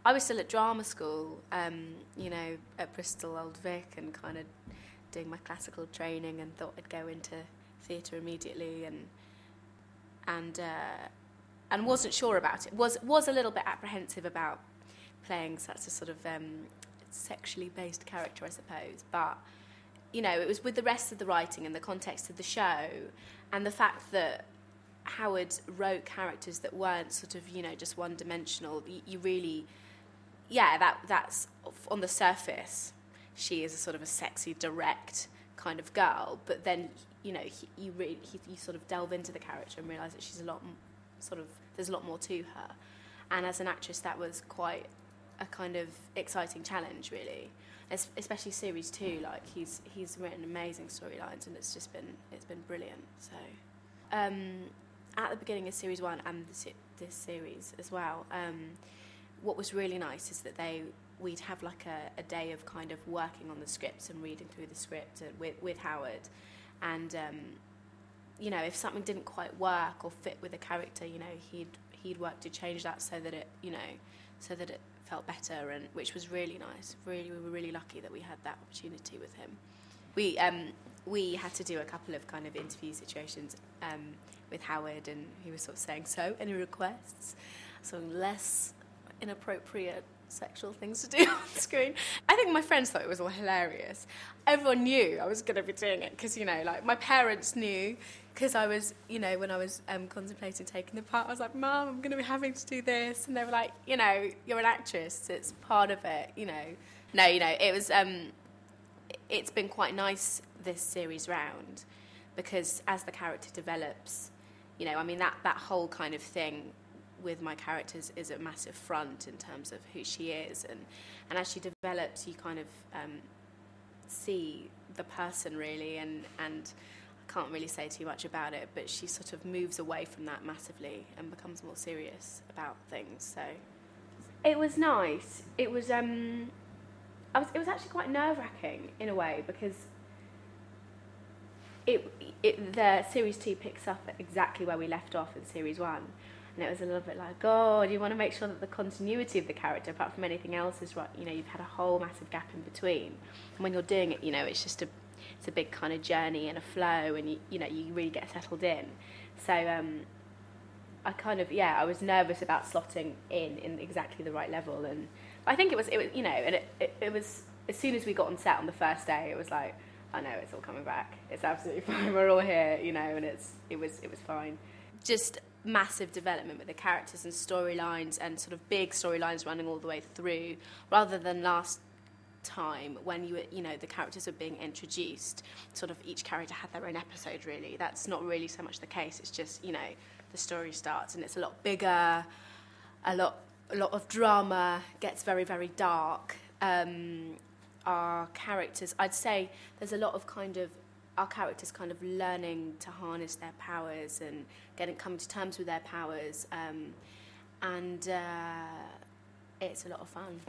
I was still at drama school, you know, at Bristol Old Vic, and kind of doing my classical training, and thought I'd go into theatre immediately, and wasn't sure about it. Was a little bit apprehensive about playing such a sort of sexually based character, I suppose. But you know, it was with the rest of the writing and the context of the show, and the fact that Howard wrote characters that weren't sort of, you know, just one-dimensional. You really, yeah, that's on the surface. She is a sort of a sexy, direct kind of girl, but then, you know, you sort of delve into the character and realise that she's a lot sort of, there's a lot more to her. And as an actress, that was quite a kind of exciting challenge, really. Especially series 2, like he's written amazing storylines, and it's been brilliant. So at the beginning of series 1 and this series as well, what was really nice is that we'd have like a day of kind of working on the scripts and reading through the script with Howard, and you know, if something didn't quite work or fit with a character, you know, he'd work to change that so that it felt better, and which was really nice. We were really lucky that we had that opportunity with him. We had to do a couple of kind of interview situations with Howard, and he was sort of saying, so any requests? So less inappropriate sexual things to do on screen. I think my friends thought it was all hilarious. Everyone knew I was going to be doing it because, you know, like my parents knew, because I was, you know, when I was contemplating taking the part, I was like, Mum, I'm going to be having to do this. And they were like, you know, you're an actress, it's part of it, you know. No, you know, it was, it's been quite nice this series round, because as the character develops, you know, I mean, that whole kind of thing with my characters is a massive front in terms of who she is, and as she develops, you kind of see the person really, and I can't really say too much about it, but she sort of moves away from that massively and becomes more serious about things. So it was nice. It was it was actually quite nerve-wracking in a way, because the series 2 picks up at exactly where we left off in series 1. And it was a little bit like, oh, you want to make sure that the continuity of the character, apart from anything else, is right. You know, you've had a whole massive gap in between. And when you're doing it, you know, it's just it's a big kind of journey and a flow, and you know, you really get settled in. So I kind of, I was nervous about slotting in exactly the right level, and I think it was you know, and it was, as soon as we got on set on the first day, it was like, I know it's all coming back. It's absolutely fine. We're all here, you know, and it was fine. Just massive development with the characters and storylines, and sort of big storylines running all the way through, rather than last time when you know, the characters were being introduced, sort of each character had their own episode really. That's not really so much the case. It's just, you know, the story starts and it's a lot bigger, a lot of drama, gets very, very dark. Our characters, I'd say there's a lot of kind of our characters kind of learning to harness their powers and coming to terms with their powers, and it's a lot of fun.